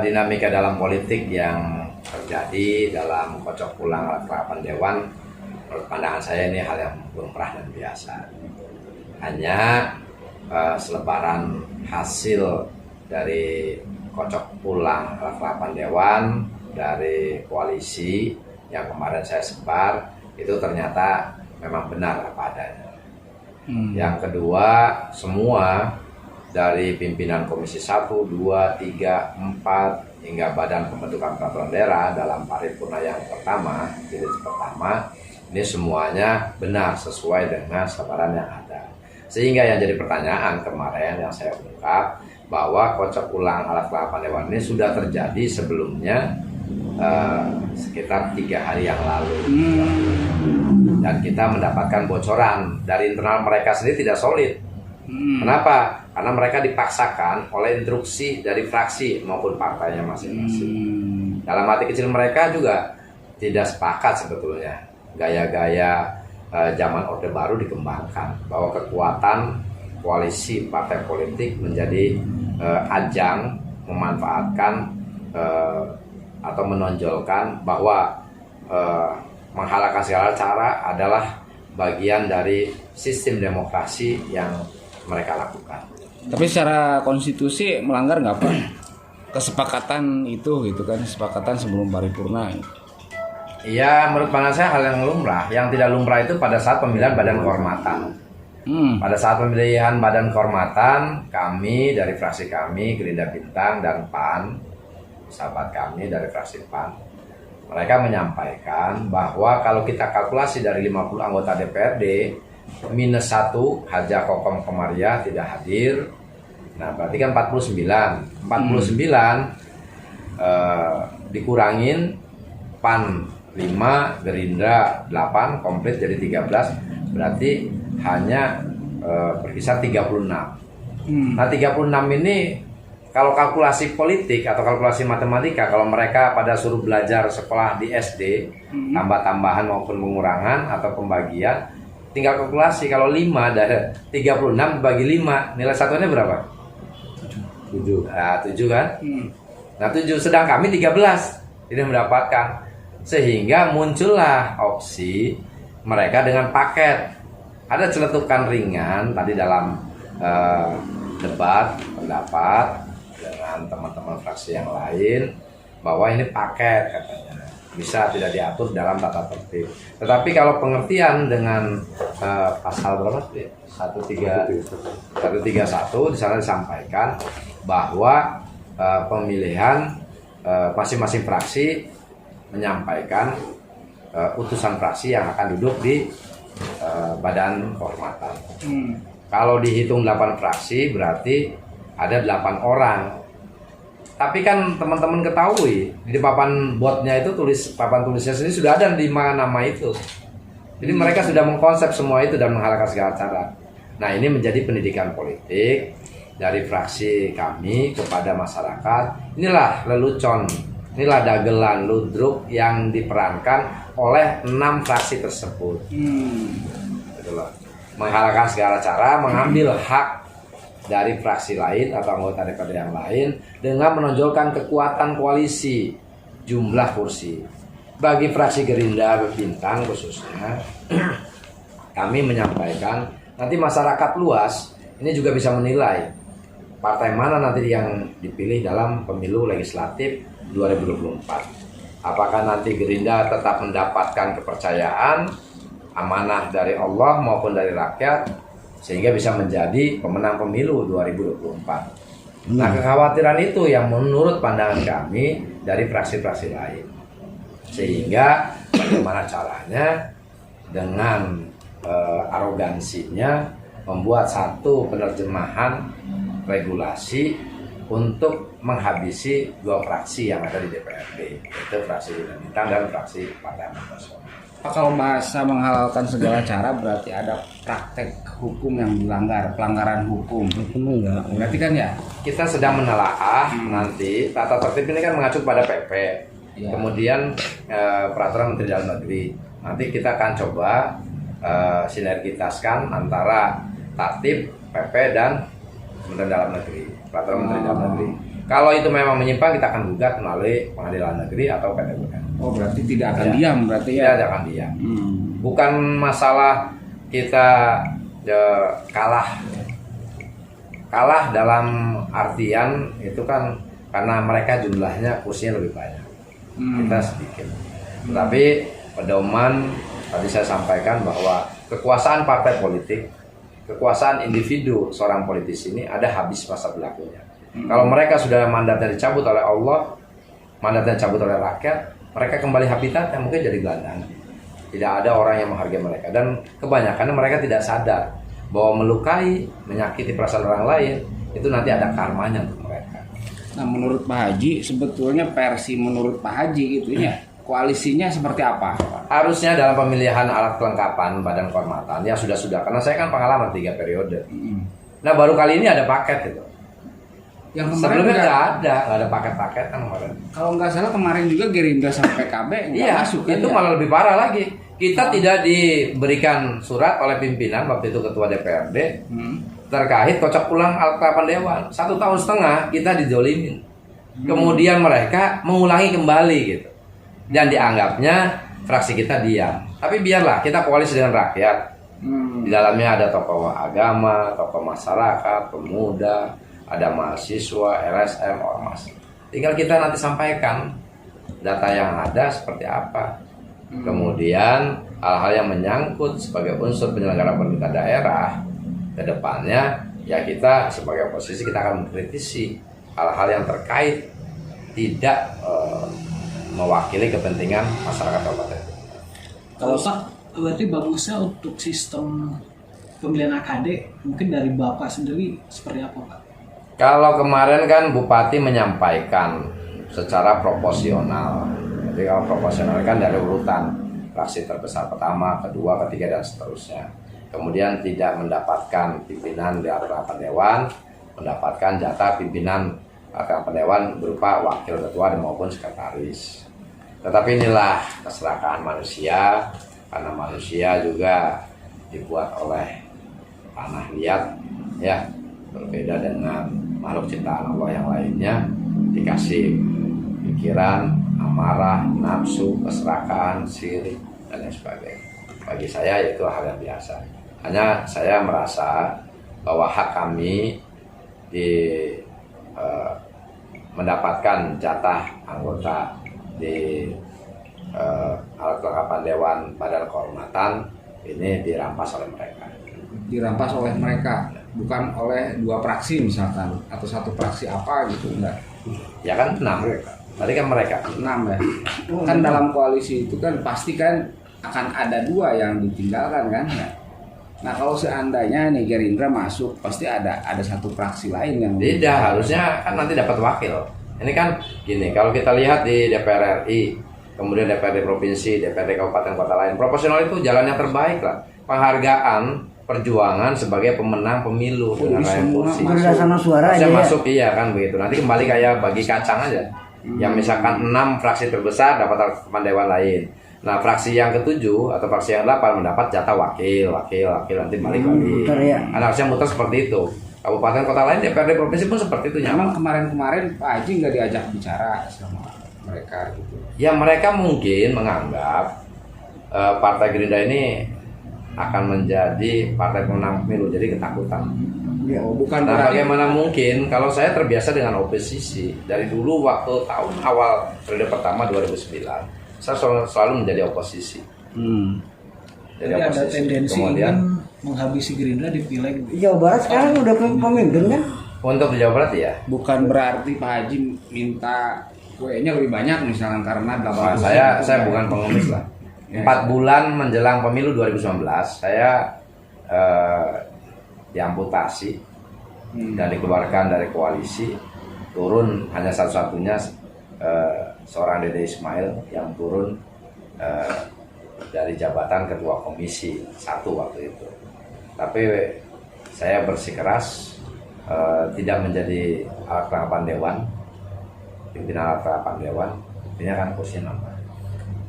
dinamika dalam politik yang terjadi dalam kocok ulang rapat dewan, menurut pandangan saya ini hal yang lumrah dan biasa. Hanya selebaran hasil dari kocok ulang rapat dewan dari koalisi yang kemarin saya sebar itu ternyata memang benar apa adanya. Yang kedua, semua dari pimpinan Komisi 1, 2, 3, 4 hingga Badan Pembentukan Peraturan Daerah dalam paripurna yang pertama, jilid pertama, ini semuanya benar sesuai dengan selebaran yang ada. Sehingga yang jadi pertanyaan kemarin yang saya ungkap bahwa kocok ulang alat kelapa dewan ini sudah terjadi sebelumnya sekitar 3 hari yang lalu. Dan kita mendapatkan bocoran dari internal mereka sendiri tidak solid. Kenapa? Karena mereka dipaksakan oleh instruksi dari fraksi maupun partainya masing-masing. Dalam hati kecil mereka juga tidak sepakat sebetulnya. Gaya-gaya zaman Orde Baru dikembangkan bahwa kekuatan koalisi partai politik menjadi ajang memanfaatkan atau menonjolkan bahwa menghalalkan segala cara adalah bagian dari sistem demokrasi yang mereka lakukan. Tapi secara konstitusi melanggar nggak Pak? Kesepakatan itu gitu kan, kesepakatan sebelum paripurna. Iya, menurut pandangan saya hal yang lumrah. Yang tidak lumrah itu pada saat pemilihan badan kehormatan. Pada saat pemilihan badan kehormatan, kami dari fraksi kami, Gerindra Bintang dan PAN, sahabat kami dari fraksi PAN, mereka menyampaikan bahwa kalau kita kalkulasi dari 50 anggota DPRD, minus 1 Haja Kokom Komariah tidak hadir. Nah berarti kan 49 dikurangin PAN 5, Gerindra 8, komplit jadi 13, berarti hanya berkisar 36. Nah 36 ini kalau kalkulasi politik atau kalkulasi matematika, kalau mereka pada suruh belajar sekolah di SD, tambah-tambahan maupun pengurangan atau pembagian, tinggal kalkulasi. Kalau 5 dari 36 dibagi 5, nilai satuannya berapa? 7. Nah 7 kan? Nah 7, sedang kami 13 ini mendapatkan. Sehingga muncullah opsi mereka dengan paket. Ada celetukan ringan tadi dalam debat pendapat dengan teman-teman fraksi yang lain bahwa ini paket katanya, bisa tidak diatur dalam tata tertib. Tetapi kalau pengertian dengan pasal berapa? 131 di sana disampaikan bahwa pemilihan masing-masing fraksi menyampaikan utusan fraksi yang akan duduk di badan kehormatan. Kalau dihitung 8 fraksi berarti ada 8 orang. Tapi kan teman-teman ketahui di papan botnya itu papan tulisnya sendiri sudah ada 5 nama itu. Jadi mereka sudah mengkonsep semua itu dan menghalalkan segala cara. Nah ini menjadi pendidikan politik dari fraksi kami kepada masyarakat. Inilah lelucon, inilah dagelan ludruk yang diperankan oleh 6 fraksi tersebut. Menghalalkan segala cara, mengambil hak dari fraksi lain atau anggota DPRD yang lain dengan menonjolkan kekuatan koalisi jumlah kursi. Bagi fraksi Gerindra Bintang khususnya, kami menyampaikan nanti masyarakat luas ini juga bisa menilai partai mana nanti yang dipilih dalam pemilu legislatif 2024. Apakah nanti Gerindra tetap mendapatkan kepercayaan, amanah dari Allah maupun dari rakyat, sehingga bisa menjadi pemenang pemilu 2024. Nah kekhawatiran itu yang menurut pandangan kami dari fraksi-fraksi lain. Sehingga bagaimana caranya dengan arogansinya membuat satu penerjemahan regulasi untuk menghabisi 2 fraksi yang ada di DPRD, yaitu fraksi Gerindra Bintang dan fraksi Partai Amanat Nasional. Kalau bahasa menghalalkan segala cara berarti ada praktek hukum yang dilanggar, pelanggaran hukum. Enggak. Berarti kan ya? Kita sedang menelaah nanti tata tertib ini kan mengacu pada PP. Kemudian peraturan Menteri Dalam Negeri. Nanti kita akan coba sinergitaskan antara tatib, PP dan Kementerian Dalam Negeri, peraturan Menteri Dalam Negeri. Kalau itu memang menyimpang, kita akan gugat melalui pengadilan negeri atau PT UN. Oh, berarti tidak akan Ya. diam berarti ya. Tidak akan diam. Bukan masalah kita kalah dalam artian itu kan karena mereka jumlahnya kursinya lebih banyak, kita sedikit. Tetapi pedoman tadi saya sampaikan bahwa kekuasaan partai politik, kekuasaan individu seorang politisi ini ada habis masa berlakunya. Kalau mereka sudah mandatnya dicabut oleh Allah, mandatnya dicabut oleh rakyat, mereka kembali habitatnya mungkin jadi gelandang. Tidak ada orang yang menghargai mereka, dan kebanyakan mereka tidak sadar bahwa melukai, menyakiti perasaan orang lain itu nanti ada karmanya untuk mereka. Nah, menurut Pak Haji, sebetulnya versi menurut Pak Haji gitu ya, koalisinya seperti apa? Harusnya dalam pemilihan alat kelengkapan badan kehormatan ya sudah, karena saya kan pengalaman 3 periode. Nah, baru kali ini ada paket itu. Yang kemarin Sebelumnya nggak nggak ada paket-paket kan kemarin. Kalau nggak salah kemarin juga Gerindra sama PKB nggak Iya, masuk kan itu ya? malah lebih parah lagi. Kita tidak diberikan surat oleh pimpinan waktu itu ketua DPRD terkait kocok ulang alat kelengkapan dewan. 1,5 tahun kita didolimin. Kemudian mereka mengulangi kembali gitu. Dan dianggapnya fraksi kita diam. Tapi biarlah, kita koalisi dengan rakyat. Di dalamnya ada tokoh agama, tokoh masyarakat, pemuda, ada mahasiswa, LSM, ormas. Tinggal kita nanti sampaikan data yang ada seperti apa. Kemudian hal-hal yang menyangkut sebagai unsur penyelenggara pemerintah daerah ke depannya, ya kita sebagai oposisi kita akan mengkritisi hal-hal yang terkait tidak mewakili kepentingan masyarakat kabupaten. Kalau Pak, berarti bagusnya untuk sistem pemilihan AKD mungkin dari Bapak sendiri seperti apa Pak? Kalau kemarin kan Bupati menyampaikan secara proporsional. Jadi kalau proporsional kan dari urutan fraksi terbesar pertama, kedua, ketiga, dan seterusnya. Kemudian tidak mendapatkan pimpinan di rapat dewan, mendapatkan jatah pimpinan rapat dewan berupa wakil ketua maupun sekretaris. Tetapi inilah keserakahan manusia, karena manusia juga dibuat oleh tanah liat, ya, berbeda dengan makhluk ciptaan Allah yang lainnya, dikasih pikiran, amarah, nafsu, keserakahan, sirik, dan lain sebagainya. Bagi saya itu hal yang biasa. Hanya saya merasa bahwa hak kami mendapatkan jatah anggota di alat kelengkapan dewan badan kehormatan ini dirampas oleh mereka. Dirampas oleh mereka, bukan oleh 2 fraksi misalkan atau 1 fraksi apa gitu, enggak? Ya kan 6 mereka. Tadi kan mereka 6 ya. Kan dalam koalisi itu kan pasti kan akan ada 2 yang ditinggalkan kan ya. Nah, kalau seandainya nih Gerindra masuk, pasti ada 1 fraksi lain yang tidak, harusnya kan nanti dapat wakil. Ini kan gini, kalau kita lihat di DPR RI, kemudian DPRD provinsi, DPRD kabupaten kota lain, proporsional itu jalan yang terbaik lah. Penghargaan perjuangan sebagai pemenang pemilu dengan lain kursi. Berdasarkan suara Harusnya aja masuk iya kan begitu. Nanti kembali kayak bagi kacang aja. Yang misalkan 6 fraksi terbesar dapat rekaman dewan lain. Nah, fraksi yang ke-7 atau fraksi yang 8 mendapat jatah wakil nanti balik lagi. Muter ya. Nah, harusnya muter seperti itu. Kabupaten kota lain DPRD provinsi pun seperti itu Memang nyaman. kemarin Pak Haji nggak diajak bicara sama mereka gitu. Ya mereka mungkin menganggap Partai Gerindra ini akan menjadi partai pemenang pemilu, jadi ketakutan. Oh, bukan Nah, berarti bagaimana mungkin kalau saya terbiasa dengan oposisi dari dulu waktu tahun awal periode pertama 2009, saya selalu menjadi oposisi. Jadi ada tendensi Kemudian ingin menghabisi Gerindra di pileg. Jawa Barat sekarang udah pemimpin kan? untuk di Jawa Barat ya, bukan berarti Pak Haji minta kuenya lebih banyak misalkan karena 8 saya bukan pengemis lah. 4 bulan menjelang pemilu 2019 saya diamputasi dan dikeluarkan dari koalisi, turun hanya satu-satunya seorang Dede Ismail yang turun dari jabatan ketua komisi 1 waktu itu. Tapi saya bersikeras tidak menjadi alat kelengkapan dewan, pimpinan alat kelengkapan dewan, intinya kan kursi nambah.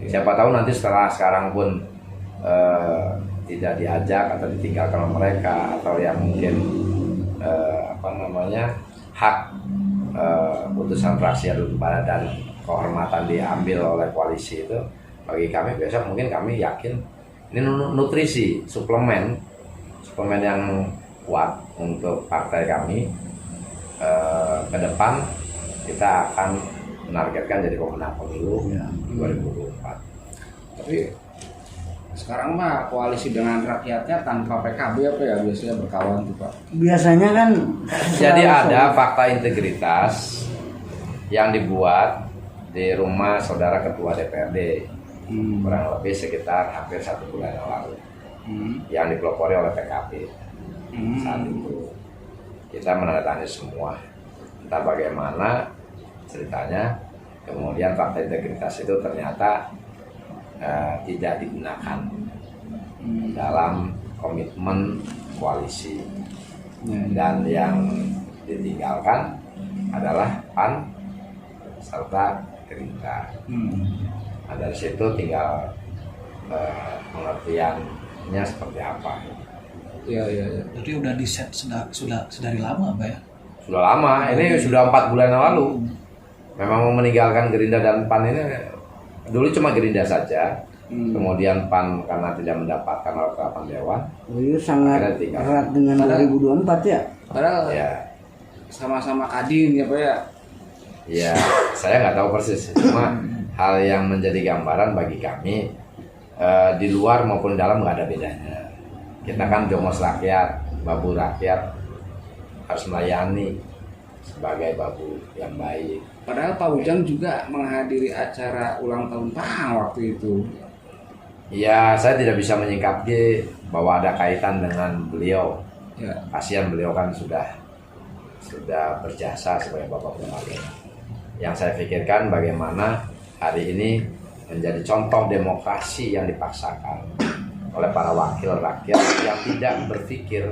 Siapa tahu nanti setelah sekarang pun tidak diajak atau ditinggalkan oleh mereka, atau yang mungkin hak putusan fraksi adu kepada dan kehormatan diambil oleh koalisi itu, bagi kami besok mungkin kami yakin ini nutrisi suplemen yang kuat untuk partai kami. Ke depan kita akan menargetkan jadi pemenang pemilu 2024. Tapi sekarang mah koalisi dengan rakyatnya tanpa PKB apa ya biasanya berkawan tuh Pak? Biasanya kan Jadi selalu ada fakta integritas yang dibuat di rumah saudara ketua DPRD kurang lebih sekitar hampir 1 bulan yang lalu yang dipelopori oleh PKB. Saat itu kita menandatangani semua, entah bagaimana ceritanya, kemudian fakta integritas itu ternyata tidak digunakan dalam komitmen koalisi, dan yang ditinggalkan adalah PAN serta Gerindra. Nah, dari situ tinggal pengertiannya seperti apa. Iya. Jadi udah di set sudah dari lama Pak ya? Sudah lama, ini sudah 4 bulan yang lalu. Memang mau meninggalkan Gerindra dan PAN ini dulu cuma Gerindra saja. Kemudian PAN karena tidak mendapatkan kelengkapan dewan. Itu sangat erat dengan 2024 ya. Padahal Ya, sama-sama Kadin ya Pak ya. ya saya nggak tahu persis. Cuma hal yang menjadi gambaran bagi kami di luar maupun dalam nggak ada bedanya. Kita kan jomos rakyat, babu rakyat, harus melayani sebagai babu yang baik. Padahal Pak Ujang juga menghadiri acara ulang tahun PAN waktu itu. Ya, saya tidak bisa menyikapi bahwa ada kaitan dengan beliau. Ya. Kasihan beliau kan sudah berjasa sebagai bapak pembangunan. Yang saya pikirkan bagaimana hari ini menjadi contoh demokrasi yang dipaksakan oleh para wakil rakyat yang tidak berpikir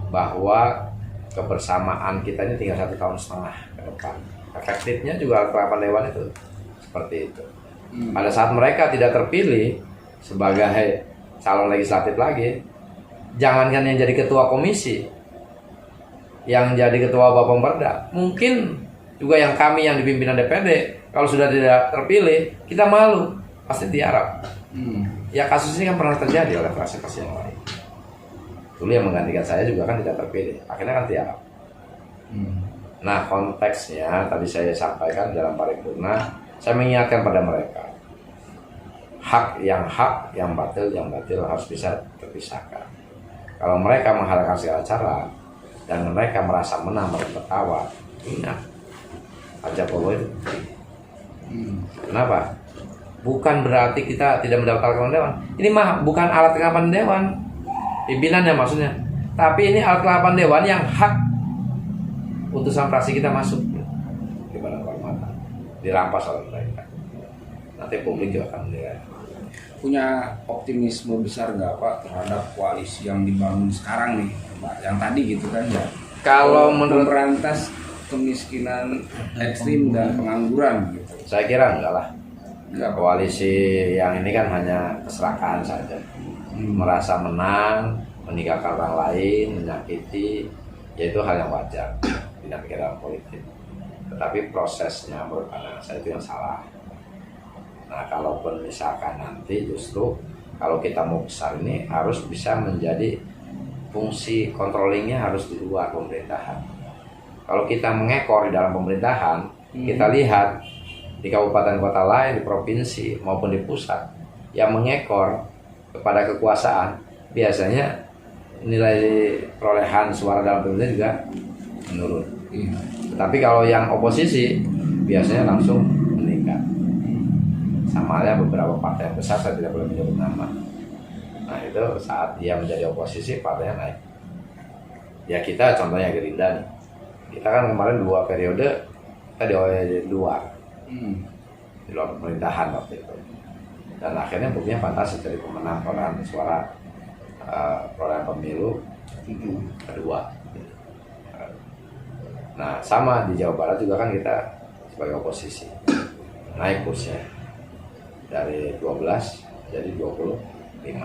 bahwa kebersamaan kita ini tinggal 1,5 tahun ke depan. Efektifnya juga kelengkapan dewan itu seperti itu. Pada saat mereka tidak terpilih sebagai calon legislatif lagi, jangankan yang jadi ketua komisi, yang jadi ketua Bapemperda, mungkin juga yang kami yang di pimpinan DPRD, kalau sudah tidak terpilih, kita malu, pasti tiarap. Ya kasus ini kan pernah terjadi oleh fraksi-fraksi yang lain. Dulu yang menggantikan saya juga kan tidak terpilih, akhirnya kan tiarap. Nah, konteksnya tadi saya sampaikan dalam paripurna, saya mengingatkan pada mereka, hak, yang batil harus bisa terpisahkan. Kalau mereka menghalalkan segala cara dan mereka merasa menang, mereka tertawa, ingat, Pak Jokowi itu. Kenapa? Bukan berarti kita tidak mendaftar kelengkapan dewan. Ini mah bukan alat kelengkapan dewan, pimpinannya maksudnya. Tapi ini alat kelengkapan dewan yang hak utusan fraksi kita masuk di badan kehormatan, dirampas oleh mereka. Nanti publik juga akan melihat. Punya optimisme besar nggak Pak terhadap koalisi yang dibangun sekarang nih Pak? Yang tadi gitu kan ya. Kalau menurut memberantas kemiskinan ekstrim dan pengangguran gitu. saya kira enggak lah. Enggak, Koalisi yang ini kan hanya keserakahan saja. Merasa menang, meninggalkan orang lain, menyakiti, yaitu hal yang wajar dinamika dalam politik. Tetapi prosesnya menurut pandangan saya itu yang salah. Nah, kalaupun misalkan nanti justru kalau kita mau besar ini harus bisa menjadi fungsi controllingnya harus di luar pemerintahan. Kalau kita mengekor di dalam pemerintahan, kita lihat di kabupaten kota lain, di provinsi maupun di pusat yang mengekor kepada kekuasaan, biasanya nilai perolehan suara dalam pemerintahan juga menurun. Tapi kalau yang oposisi biasanya langsung meningkat. Sama halnya beberapa partai yang besar, saya tidak boleh menyebut nama. Nah itu saat dia menjadi oposisi, partainya naik. Ya kita contohnya Gerindra nih. Kita kan kemarin 2 periode kita di luar pemerintahan waktu itu. Dan akhirnya buktinya fantastis jadi pemenang perolehan suara perolehan pemilu kedua. Nah sama di Jawa Barat juga kan kita sebagai oposisi naik kursnya dari 12 jadi 25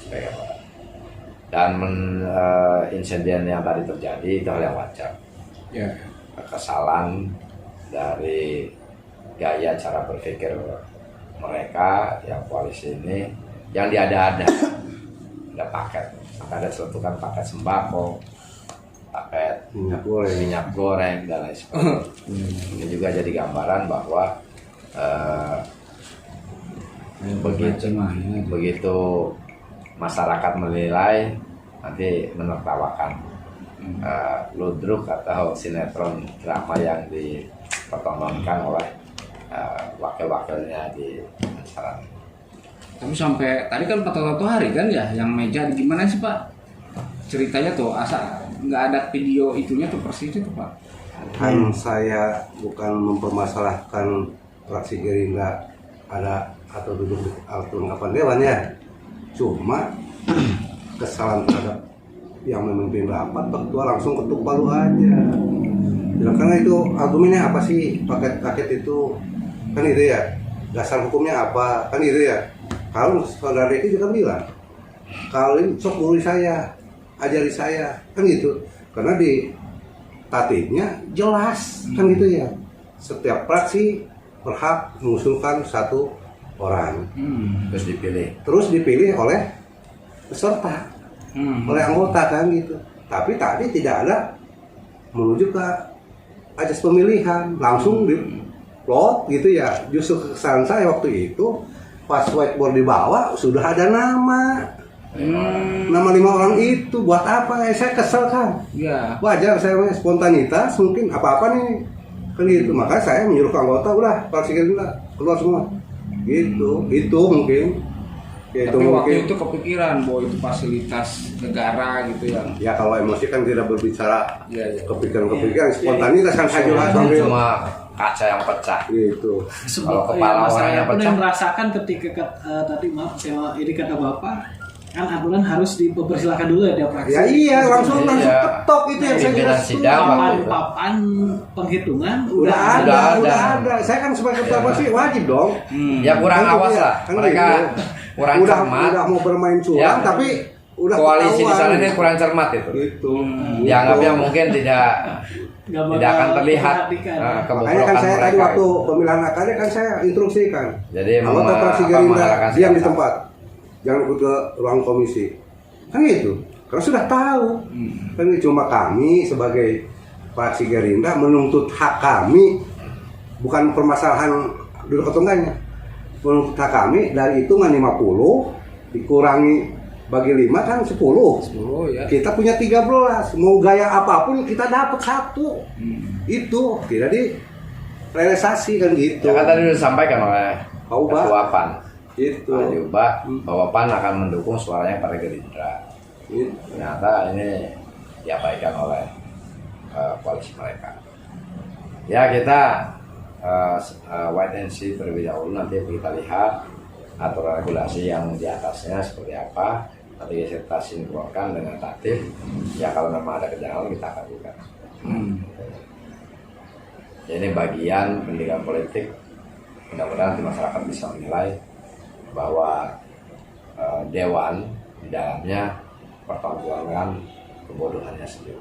sebagai Barat. Dan insiden yang tadi terjadi itu hal yang wajar. Ya. kekesalan dari gaya cara berpikir mereka yang koalisi ini yang diada-ada, ada paket, maka ada seletukan paket sembako, paket minyak goreng dan lain sebagainya. Ini juga jadi gambaran bahwa begitu masyarakat menilai, nanti menertawakan ludruk atau sinetron drama yang dipertontonkan oleh wakil-wakilnya di masyarakat. Tapi sampai tadi kan 41 hari kan ya, yang meja gimana sih Pak? Ceritanya tuh asa nggak ada video itunya tuh persisnya tuh Pak. Kan saya bukan mempermasalahkan fraksi Gerindra ada atau duduk di kelengkapan dewan ya. Cuma kesalahan terhadap yang memimpin rapat, ketua langsung ketuk palu aja. Ya, karena itu argumennya apa sih paket-paket itu, kan itu ya, dasar hukumnya apa, kan itu ya. Kalau saudara Reki juga bilang, kalau ini sok guru saya, ajari saya, kan gitu. Karena di tatibnya jelas, kan gitu ya. Setiap fraksi berhak mengusulkan satu orang, terus dipilih oleh peserta, oleh anggota, kan gitu. Tapi tadi tidak ada menuju ke ajas pemilihan, langsung di plot gitu ya. Justru kesan saya waktu itu pas whiteboard di bawah sudah ada nama 5 orang itu, buat apa? Saya kesel kan. Iya. Wajar saya spontanitas, mungkin apa-apa nih kan gitu. Makanya saya menyuruh ke anggota, udah fraksi Gerindra keluar semua gitu. Itu mungkin ya, tapi itu waktu mungkin itu kepikiran bahwa itu fasilitas negara gitu yang ya, kalau emosi kan tidak berbicara kepikiran spontanitas kan saya juga Cuma sambil kaca yang pecah. gitu. Kalau kepala orang saya yang pun pecah. yang merasakan ketika tadi maaf saya ini kata bapak kan aturan harus dipersilakan dulu ya tiap fraksi. Ya iya, langsung Iya. ketok itu yang saya Pimpinan jelas. sidang waktu itu. Papan penghitungan Udah Udah ada. Saya kan sebagai ketua fraksi wajib dong. Ya kurang Kan awas gitu ya, lah. kan Mereka gitu. kurang udah cermat. mau bermain curang Ya. tapi udah Koalisi di ketahuan. sana ini kurang cermat itu. Gitu. Dianggapnya mungkin tidak akan terlihat Makanya kebobrokan kan saya tadi mereka. waktu pemilihan AKD kan saya instruksikan. Jadi anggota fraksi Gerindra mengarahkan diam di sikap. tempat, jangan ikut ke ruang komisi. Kan gitu. Karena sudah tahu. Kan cuma kami sebagai fraksi Gerindra menuntut hak kami, bukan permasalahan duduk atau enggaknya. Menuntut hak kami dari hitungan 50 dikurangi bagi 5 kan 10. ya. Kita punya 13. Mau gaya apapun kita dapat 1. Itu tidak direalisasi kan gitu. Ya kan tadi sudah disampaikan oleh Auba. Ketua PAN. Itu. Pak Juba bahwa PAN akan mendukung suaranya pada Gerindra. Gitu. Ternyata ini diabaikan oleh koalisi mereka. Ya kita wait and see terlebih dahulu, nanti kita lihat aturan regulasi yang di atasnya seperti apa. Nanti kita sinkronkan dengan tatib. Ya kalau memang ada kejanggalan kita akan buka. Ya, ini bagian pendidikan politik. Mudah-mudahan nanti masyarakat bisa menilai bahwa dewan di dalamnya pertontonkan kebodohannya sendiri.